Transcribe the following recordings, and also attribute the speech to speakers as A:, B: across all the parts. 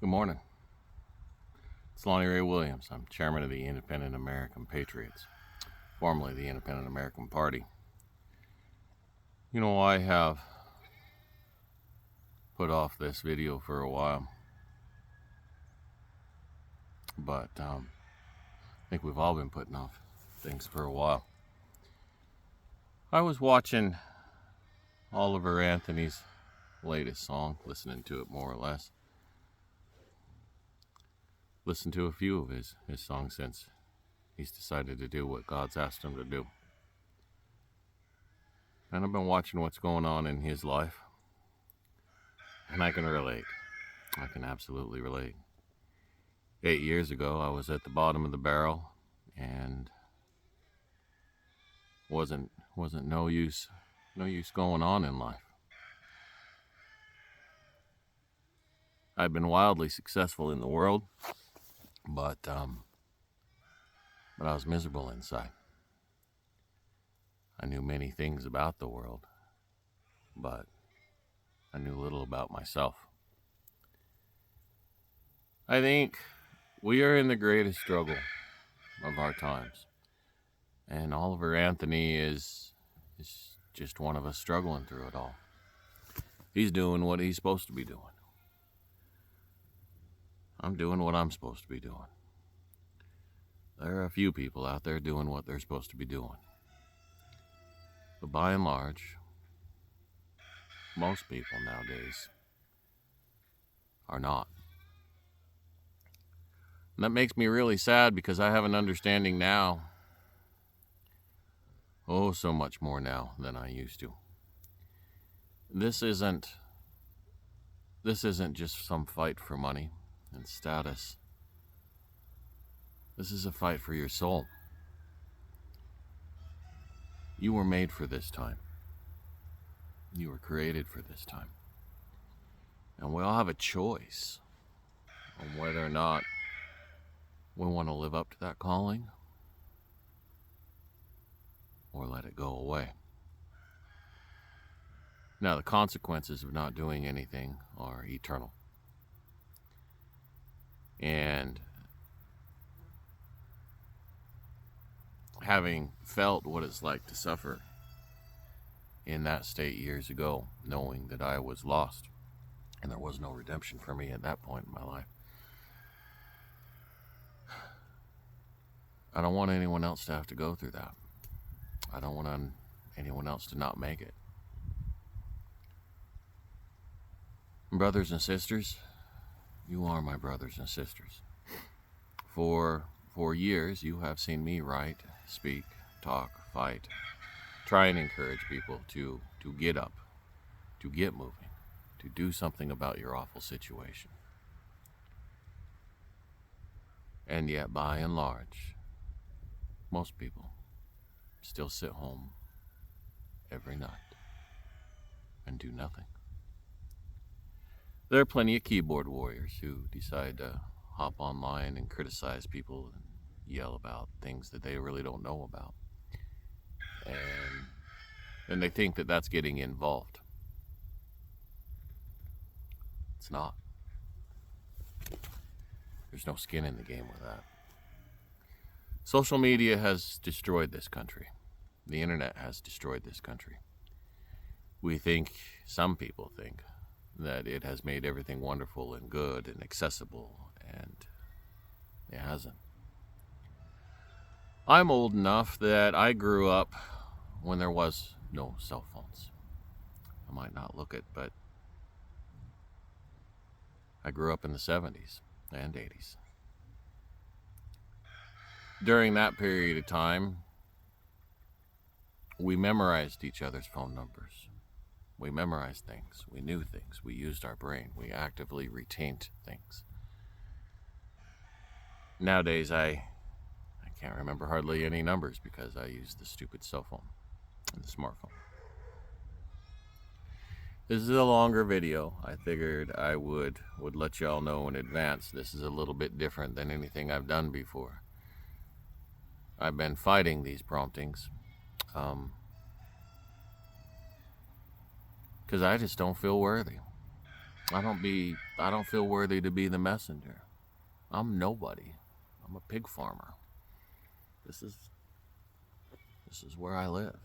A: Good morning. It's Lonnie Ray Williams. I'm chairman of the Independent American Patriots, formerly the Independent American Party. You know, I have put off this video for a while, but I think we've all been putting off things for a while. I was watching Oliver Anthony's latest song, listening to it more or less. Listened to a few of his songs since he's decided to do what God's asked him to do. And I've been watching what's going on in his life, and I can relate. I can absolutely relate. 8 years ago, I was at the bottom of the barrel, and wasn't no use going on in life. I've been wildly successful in the world, but I was miserable inside. I knew many things about the world, but I knew little about myself. I think we are in the greatest struggle of our times, and Oliver Anthony is just one of us struggling through it all. He's doing what he's supposed to be doing. I'm doing what I'm supposed to be doing. There are a few people out there doing what they're supposed to be doing. But by and large, most people nowadays are not. And that makes me really sad because I have an understanding now, so much more now than I used to. This isn't just some fight for money and status. This is a fight for your soul. You were made for this time. You were created for this time. And we all have a choice on whether or not we want to live up to that calling or let it go away. Now, the consequences of not doing anything are eternal. And having felt what it's like to suffer in that state years ago, knowing that I was lost and there was no redemption for me at that point in my life, I don't want anyone else to have to go through that. I don't want anyone else to not make it. Brothers and sisters, you are my brothers and sisters. For years, you have seen me write, speak, talk, fight, try and encourage people to get up, to get moving, to do something about your awful situation. And yet, by and large, most people still sit home every night and do nothing. There are plenty of keyboard warriors who decide to hop online and criticize people and yell about things that they really don't know about. And they think that that's getting involved. It's not. There's no skin in the game with that. Social media has destroyed this country. The internet has destroyed this country. Some people think, that it has made everything wonderful and good and accessible, and it hasn't. I'm old enough that I grew up when there was no cell phones. I might not look it, but I grew up in the 70s and 80s. During that period of time, we memorized each other's phone numbers. We memorized things. We knew things. We used our brain. We actively retained things. Nowadays, I can't remember hardly any numbers because I use the stupid cell phone and the smartphone. This is a longer video. I figured I would let y'all know in advance. This is a little bit different than anything I've done before. I've been fighting these promptings. Because I just don't feel worthy. I don't feel worthy to be the messenger. I'm nobody. I'm a pig farmer. This is this is where I live.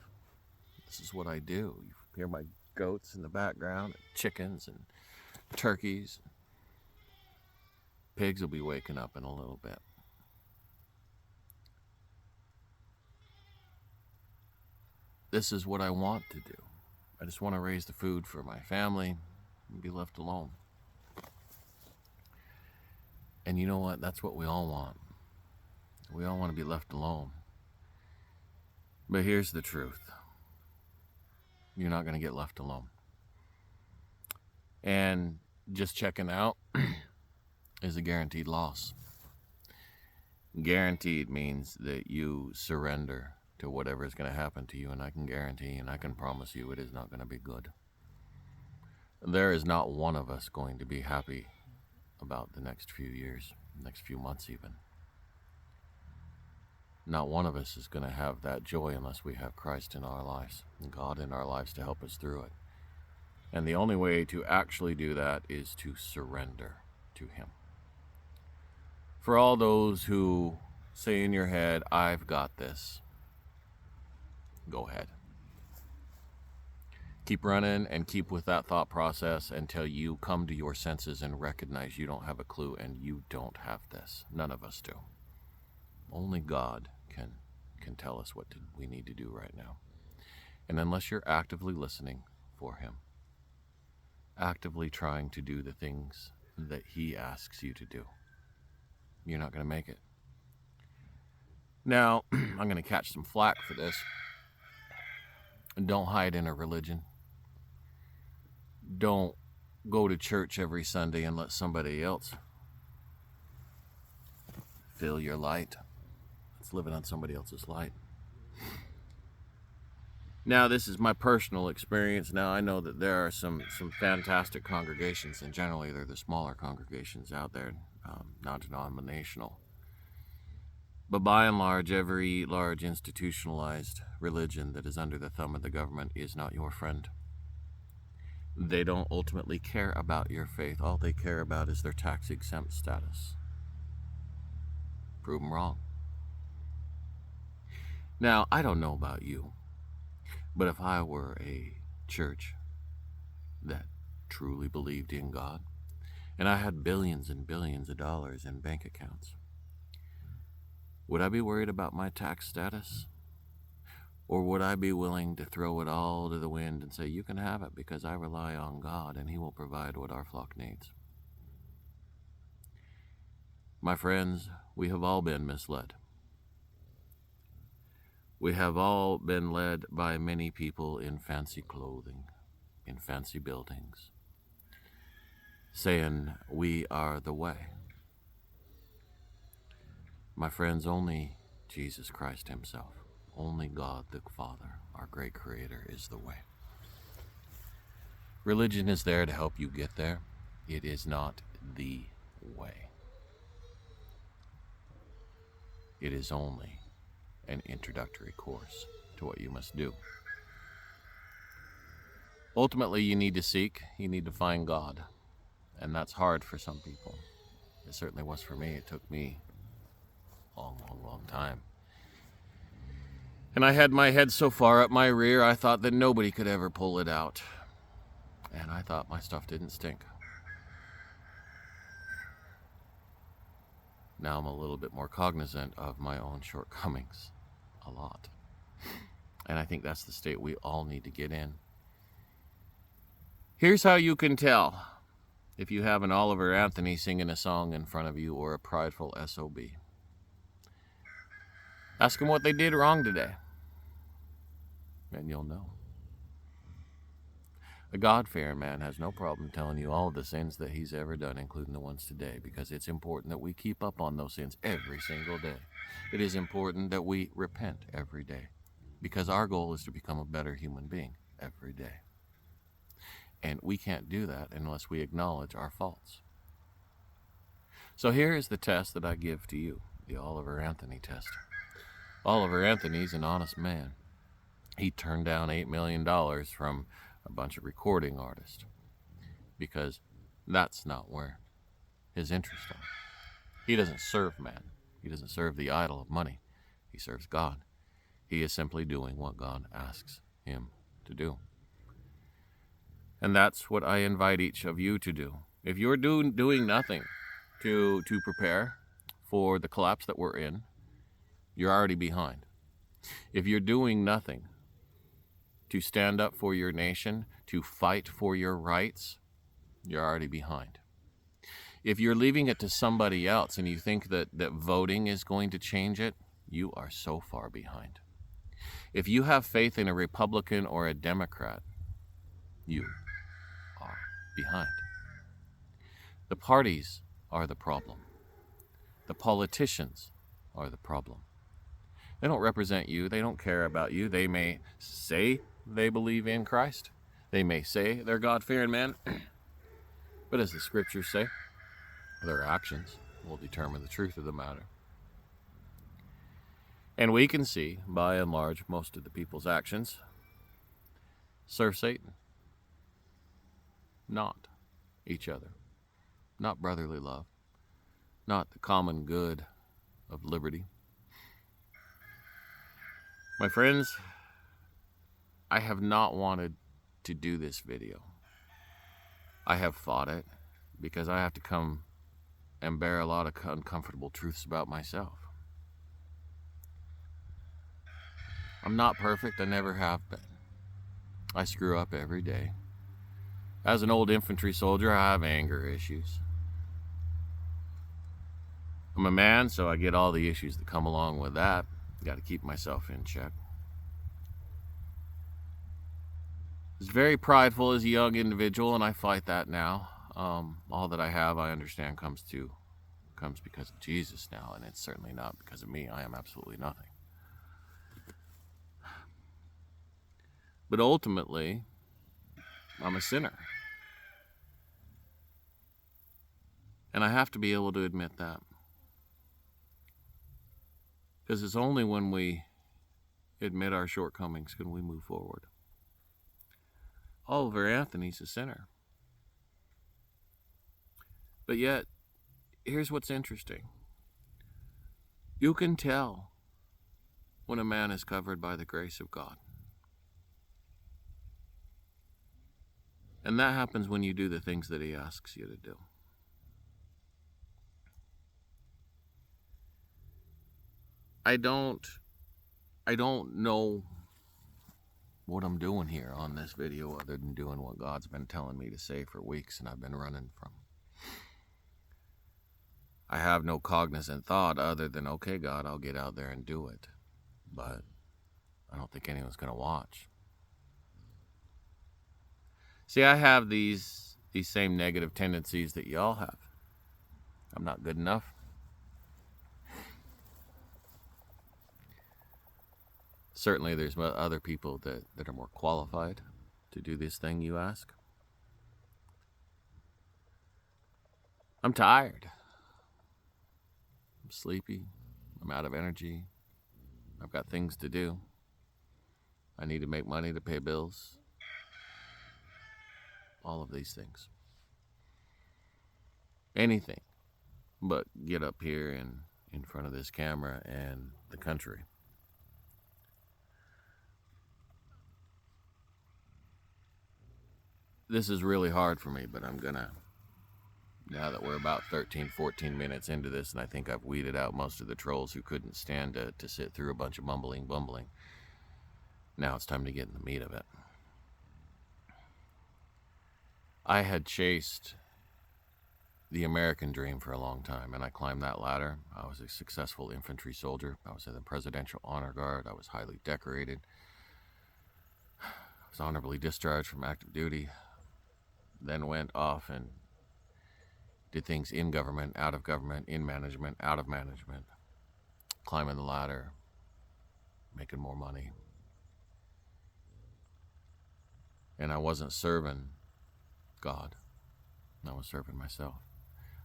A: This is what I do. You hear my goats in the background, and chickens and turkeys. Pigs will be waking up in a little bit. This is what I want to do. I just want to raise the food for my family and be left alone. And you know what? That's what we all want. We all want to be left alone. But here's the truth. You're not going to get left alone. And just checking out is a guaranteed loss. Guaranteed means that you surrender to whatever is going to happen to you, and I can guarantee and I can promise you it is not going to be good. There is not one of us going to be happy about the next few years, next few months even. Not one of us is going to have that joy unless we have Christ in our lives and God in our lives to help us through it. And the only way to actually do that is to surrender to Him. For all those who say in your head, I've got this, go ahead. Keep running and keep with that thought process until you come to your senses and recognize you don't have a clue and you don't have this. None of us do. Only God can tell us what we need to do right now. And unless you're actively listening for Him, actively trying to do the things that He asks you to do, you're not going to make it. Now, I'm going to catch some flack for this. Don't hide in a religion. Don't go to church every Sunday and let somebody else fill your light. It's living on somebody else's light. Now, this is my personal experience. Now, I know that there are some fantastic congregations, and generally they're the smaller congregations out there, non-denominational. But by and large, every large institutionalized religion that is under the thumb of the government is not your friend. They don't ultimately care about your faith. All they care about is their tax-exempt status. Prove them wrong. Now, I don't know about you, but if I were a church that truly believed in God, and I had billions and billions of dollars in bank accounts, would I be worried about my tax status? Or would I be willing to throw it all to the wind and say, you can have it because I rely on God and He will provide what our flock needs? My friends, we have all been misled. We have all been led by many people in fancy clothing, in fancy buildings, saying we are the way. My friends, only Jesus Christ Himself, only God the Father, our great Creator, is the way. Religion is there to help you get there. It is not the way. It is only an introductory course to what you must do. Ultimately, you need to seek, you need to find God. And that's hard for some people. It certainly was for me. It took me a long time. And I had my head so far up my rear, I thought that nobody could ever pull it out. And I thought my stuff didn't stink. Now I'm a little bit more cognizant of my own shortcomings. A lot. And I think that's the state we all need to get in. Here's how you can tell if you have an Oliver Anthony singing a song in front of you or a prideful SOB. Ask them what they did wrong today, and you'll know. A God-fearing man has no problem telling you all of the sins that he's ever done, including the ones today, because it's important that we keep up on those sins every single day. It is important that we repent every day, because our goal is to become a better human being every day. And we can't do that unless we acknowledge our faults. So here is the test that I give to you, the Oliver Anthony test. Oliver Anthony's an honest man. He turned down $8 million from a bunch of recording artists because That's not where his interests are. He doesn't serve man. He doesn't serve the idol of money. He serves God. He is simply doing what God asks him to do. And that's what I invite each of you to do. If you're doing nothing to prepare for the collapse that we're in, you're already behind. If you're doing nothing to stand up for your nation, to fight for your rights, you're already behind. If you're leaving it to somebody else and you think that voting is going to change it, you are so far behind. If you have faith in a Republican or a Democrat, you are behind. The parties are the problem. The politicians are the problem. They don't represent you. They don't care about you. They may say they believe in Christ. They may say they're God-fearing men. But as the scriptures say, their actions will determine the truth of the matter. And we can see, by and large, most of the people's actions serve Satan, not each other, not brotherly love, not the common good of liberty. My friends, I have not wanted to do this video. I have fought it because I have to come and bear a lot of uncomfortable truths about myself. I'm not perfect. I never have been. I screw up every day. As an old infantry soldier, I have anger issues. I'm a man, so I get all the issues that come along with that. Got to keep myself in check. I was very prideful as a young individual, and I fight that now. All that I have, I understand, comes because of Jesus now, and it's certainly not because of me. I am absolutely nothing. But ultimately, I'm a sinner. And I have to be able to admit that. Because it's only when we admit our shortcomings can we move forward. Oliver Anthony's a sinner. But yet, here's what's interesting. You can tell when a man is covered by the grace of God. And that happens when you do the things that he asks you to do. I don't know what I'm doing here on this video other than doing what God's been telling me to say for weeks and I've been running from. I have no cognizant thought other than, okay, God, I'll get out there and do it. But I don't think anyone's going to watch. See, I have these same negative tendencies that y'all have. I'm not good enough. Certainly there's other people that are more qualified to do this thing you ask. I'm tired. I'm sleepy. I'm out of energy. I've got things to do. I need to make money to pay bills. All of these things. Anything but get up here in front of this camera and the country. This is really hard for me, but I'm gonna, now that we're about 13, 14 minutes into this, and I think I've weeded out most of the trolls who couldn't stand to sit through a bunch of bumbling. Now it's time to get in the meat of it. I had chased the American dream for a long time, and I climbed that ladder. I was a successful infantry soldier. I was in the Presidential Honor Guard. I was highly decorated. I was honorably discharged from active duty. Then went off and did things in government, out of government, in management, out of management, climbing the ladder, making more money. And I wasn't serving God. I was serving myself.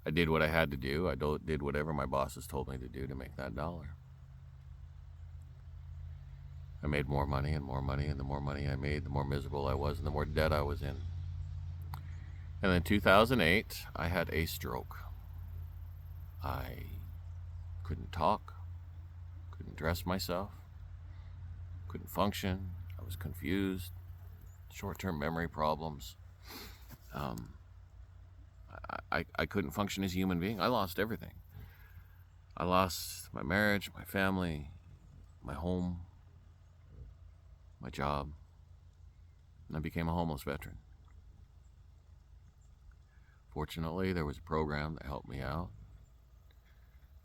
A: I did what I had to do. I did whatever my bosses told me to do to make that dollar. I made more money, and the more money I made, the more miserable I was, and the more debt I was in. And then 2008, I had a stroke. I couldn't talk, couldn't dress myself, couldn't function. I was confused, short-term memory problems. Um, I couldn't function as a human being. I lost everything. I lost my marriage, my family, my home, my job, and I became a homeless veteran. Fortunately, there was a program that helped me out.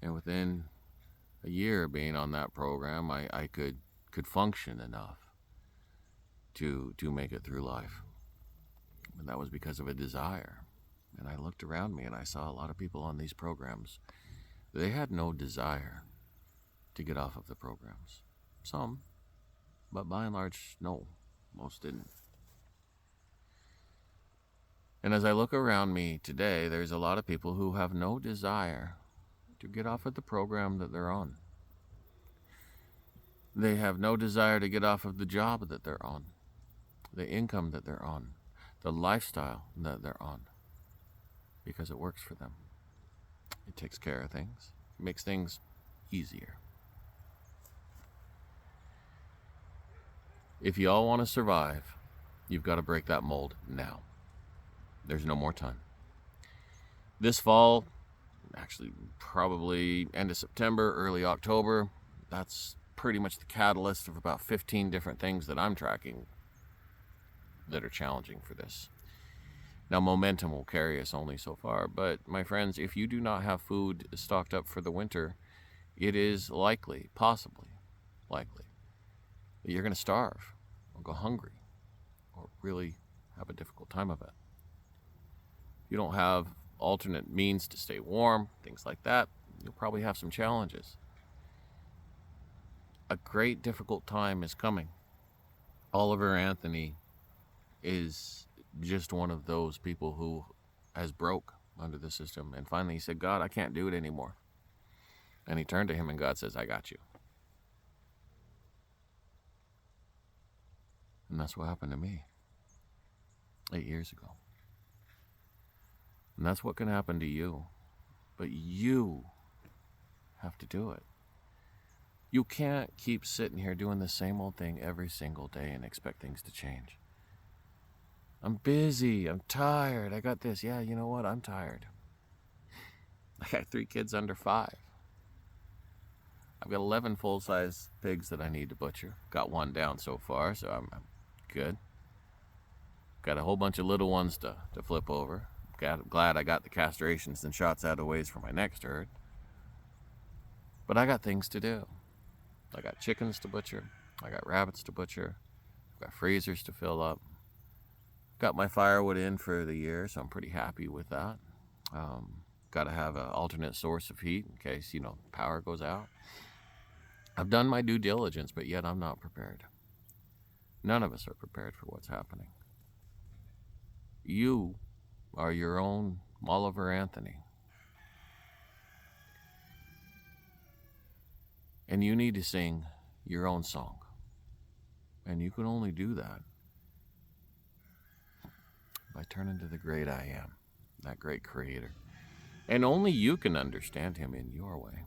A: And within a year of being on that program, I could function enough to make it through life. And that was because of a desire. And I looked around me and I saw a lot of people on these programs. They had no desire to get off of the programs. Some, but by and large, no. Most didn't. And as I look around me today, there's a lot of people who have no desire to get off of the program that they're on. They have no desire to get off of the job that they're on, the income that they're on, the lifestyle that they're on, because it works for them. It takes care of things. It makes things easier. If you all want to survive, you've got to break that mold now. There's no more time. This fall, actually probably end of September, early October, that's pretty much the catalyst of about 15 different things that I'm tracking that are challenging for this. Now, momentum will carry us only so far, but my friends, if you do not have food stocked up for the winter, it is likely, possibly likely, that you're going to starve or go hungry or really have a difficult time of it. You don't have alternate means to stay warm, things like that, you'll probably have some challenges. A great difficult time is coming. Oliver Anthony is just one of those people who has broke under the system, and finally he said, God, I can't do it anymore. And he turned to him and God says, I got you. And that's what happened to me 8 years ago. And that's what can happen to you. But you have to do it. You can't keep sitting here doing the same old thing every single day and expect things to change. I'm busy. I'm tired. I got this. Yeah, you know what? I'm tired. I got 3 kids under 5. I've got 11 full-size pigs that I need to butcher. Got 1 down so far, so I'm good. Got a whole bunch of little ones to flip over. Glad I got the castrations and shots out of ways for my next herd. But I got things to do. I got chickens to butcher. I got rabbits to butcher. I've got freezers to fill up. Got my firewood in for the year, so I'm pretty happy with that. Got to have an alternate source of heat in case, power goes out. I've done my due diligence, but yet I'm not prepared. None of us are prepared for what's happening. You are your own Oliver Anthony. And you need to sing your own song. And you can only do that by turning to the great I Am, that great creator. And only you can understand him in your way.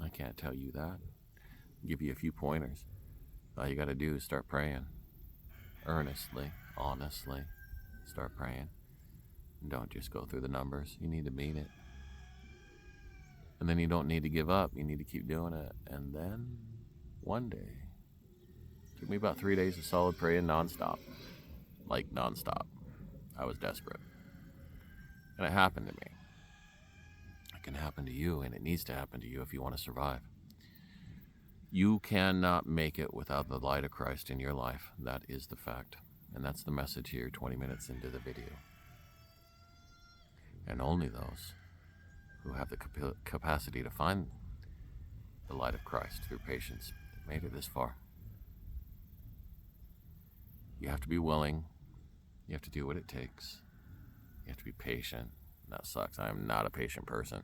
A: I can't tell you that. I'll give you a few pointers. All you got to do is start praying. Earnestly, honestly, start praying. And don't just go through the numbers. You need to mean it. And then you don't need to give up. You need to keep doing it. And then, one day, it took me about 3 days of solid praying nonstop. Like nonstop. I was desperate. And it happened to me. It can happen to you, and it needs to happen to you if you want to survive. You cannot make it without the light of Christ in your life. That is the fact. And that's the message here 20 minutes into the video. And only those who have the capacity to find the light of Christ through patience have made it this far. You have to be willing. You have to do what it takes. You have to be patient. That sucks. I am not a patient person.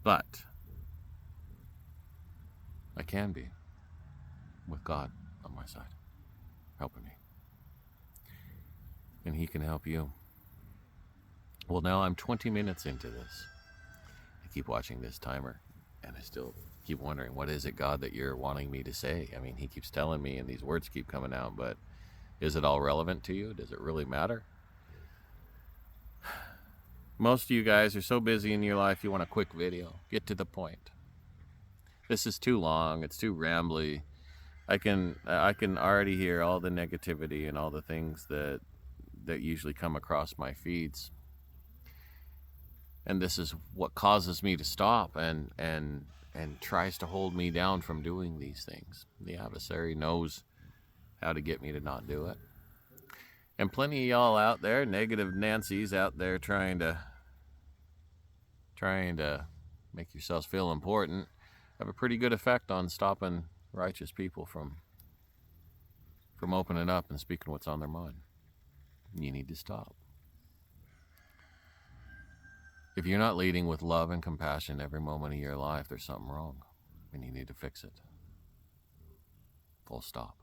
A: But I can be with God on my side, helping me. and he can help you. Well, now I'm 20 minutes into this. I keep watching this timer, and I still keep wondering, what is it, God, that you're wanting me to say? I mean, he keeps telling me, and these words keep coming out, but is it all relevant to you? Does it really matter? Most of you guys are so busy in your life, you want a quick video. Get to the point. This is too long. It's too rambly. I can already hear all the negativity and all the things that usually come across my feeds. And this is what causes me to stop and tries to hold me down from doing these things. The adversary knows how to get me to not do it. And plenty of y'all out there, negative Nancy's out there trying to make yourselves feel important, have a pretty good effect on stopping righteous people from opening up and speaking what's on their mind. You need to stop. If you're not leading with love and compassion every moment of your life, there's something wrong, and you need to fix it. Full stop.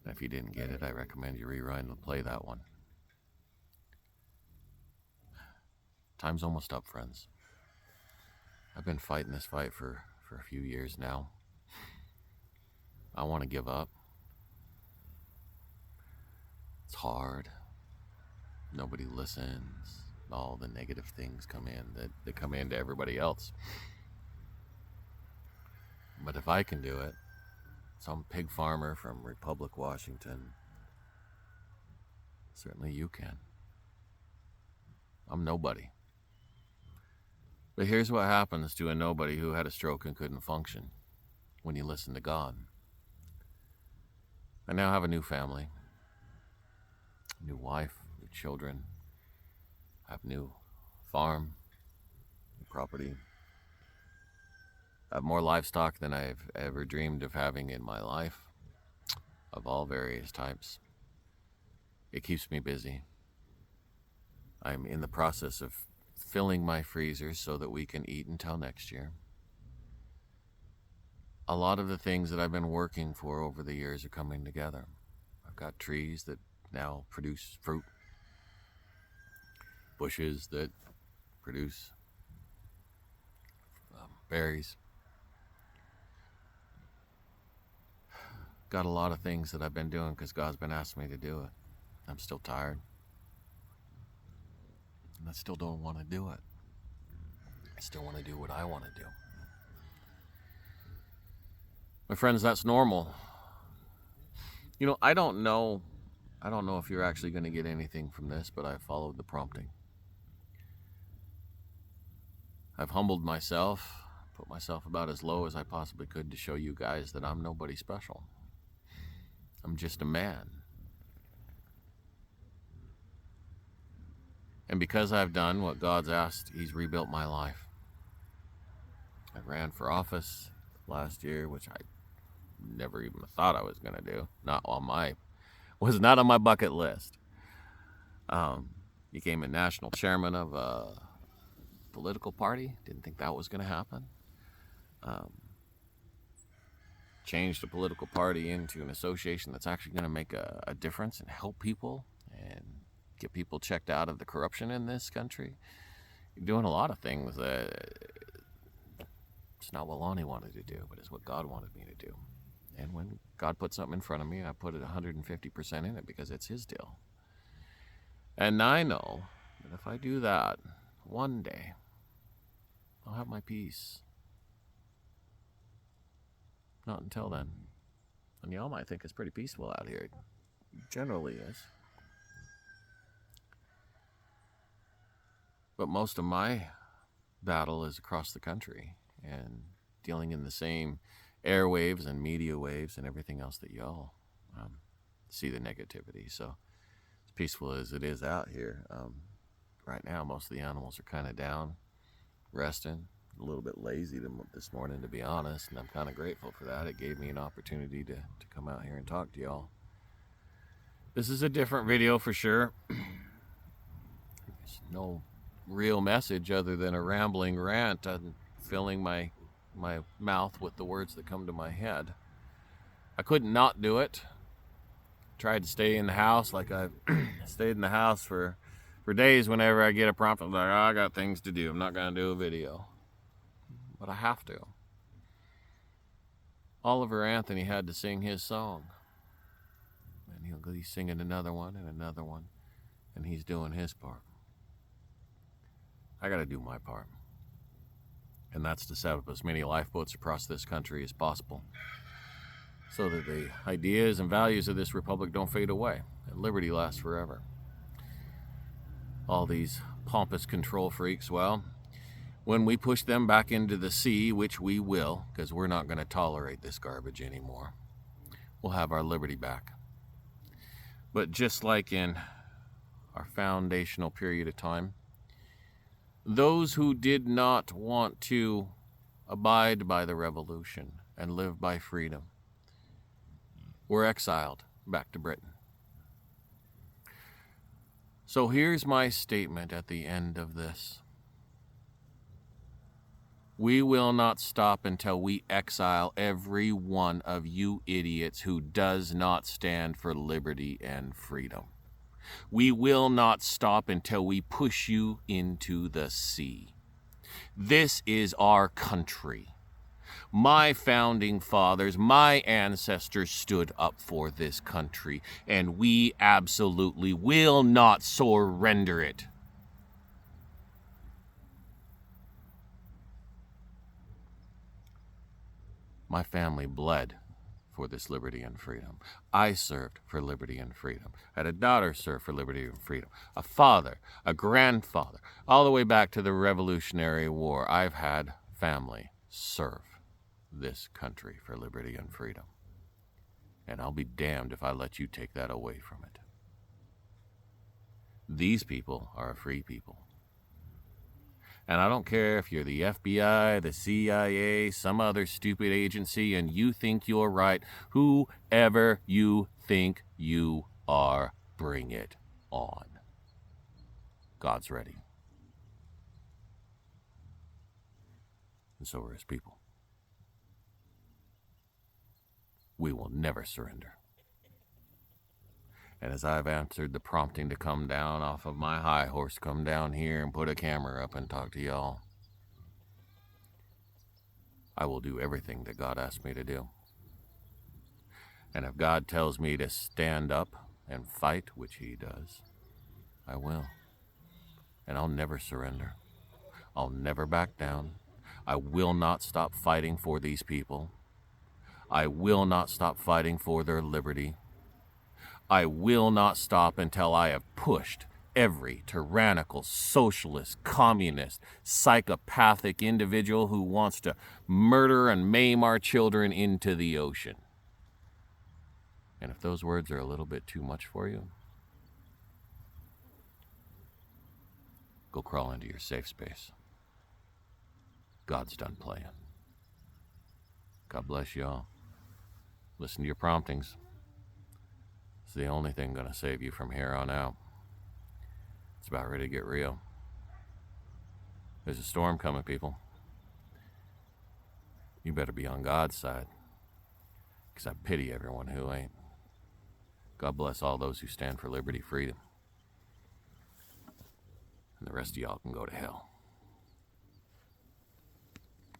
A: And if you didn't get it, I recommend you rewind and play that one. Time's almost up, friends. I've been fighting this fight for a few years now. I want to give up. It's hard. Nobody listens. All the negative things come in that come into everybody else. But if I can do it, some pig farmer from Republic, Washington, certainly you can. I'm nobody. But here's what happens to a nobody who had a stroke and couldn't function when you listen to God. I now have a new family, a new wife, new children. I have new farm, new property. I have more livestock than I've ever dreamed of having in my life, of all various types. It keeps me busy. I'm in the process of filling my freezers so that we can eat until next year. A lot of the things that I've been working for over the years are coming together. I've got trees that now produce fruit, bushes that produce berries. Got a lot of things that I've been doing because God's been asking me to do it. I'm still tired. And I still don't want to do it. I still want to do what I want to do. My friends, that's normal. You know, I don't know if you're actually going to get anything from this, but I followed the prompting. I've humbled myself, put myself about as low as I possibly could to show you guys that I'm nobody special. I'm just a man. And because I've done what God's asked, He's rebuilt my life. I ran for office last year, which I never even thought I was going to do. Was not on my bucket list. Became a national chairman of a political party. Didn't think that was going to happen. Changed a political party into an association that's actually going to make a difference and help people and get people checked out of the corruption in this country. You're doing a lot of things that it's not what Lonnie wanted to do, but it's what God wanted me to do. And when God put something in front of me, I put it 150% in it because it's His deal. And I know that if I do that, one day I'll have my peace. Not until then. And y'all might think it's pretty peaceful out here. It generally is. But most of my battle is across the country and dealing in the same airwaves and media waves and everything else that y'all see the negativity. So as peaceful as it is out here, right now most of the animals are kind of down, resting. A little bit lazy this morning, to be honest, and I'm kind of grateful for that. It gave me an opportunity to come out here and talk to y'all. This is a different video for sure. There's no real message other than a rambling rant and filling my mouth with the words that come to my head. I couldn't not do it. tried to stay in the house like I've stayed in the house for days. Whenever I get a prompt, I'm like, oh, I got things to do. I'm not going to do a video. But I have to. Oliver Anthony had to sing his song. And he's singing another one and another one. And he's doing his part. I got to do my part. And that's to set up as many lifeboats across this country as possible, so that the ideas and values of this republic don't fade away, and liberty lasts forever. All these pompous control freaks, well, when we push them back into the sea, which we will, because we're not going to tolerate this garbage anymore, we'll have our liberty back. But just like in our foundational period of time, those who did not want to abide by the revolution and live by freedom were exiled back to Britain. So here's my statement at the end of this. We will not stop until we exile every one of you idiots who does not stand for liberty and freedom. We will not stop until we push you into the sea. This is our country. My founding fathers, my ancestors stood up for this country, and we absolutely will not surrender it. My family bled for this liberty and freedom. I served for liberty and freedom. I had a daughter serve for liberty and freedom. A father, a grandfather, all the way back to the Revolutionary War. I've had family serve this country for liberty and freedom. And I'll be damned if I let you take that away from it. These people are a free people. And I don't care if you're the FBI, the CIA, some other stupid agency, and you think you're right. Whoever you think you are, bring it on. God's ready. And so are his people. We will never surrender. And as I've answered the prompting to come down off of my high horse, come down here and put a camera up and talk to y'all, I will do everything that God asks me to do. And if God tells me to stand up and fight, which he does, I will. And I'll never surrender. I'll never back down. I will not stop fighting for these people. I will not stop fighting for their liberty. I will not stop until I have pushed every tyrannical, socialist, communist, psychopathic individual who wants to murder and maim our children into the ocean. And if those words are a little bit too much for you, go crawl into your safe space. God's done playing. God bless y'all. Listen to your promptings. It's the only thing going to save you from here on out. It's about ready to get real. There's a storm coming, people. You better be on God's side, because I pity everyone who ain't. God bless all those who stand for liberty, freedom. And the rest of y'all can go to hell.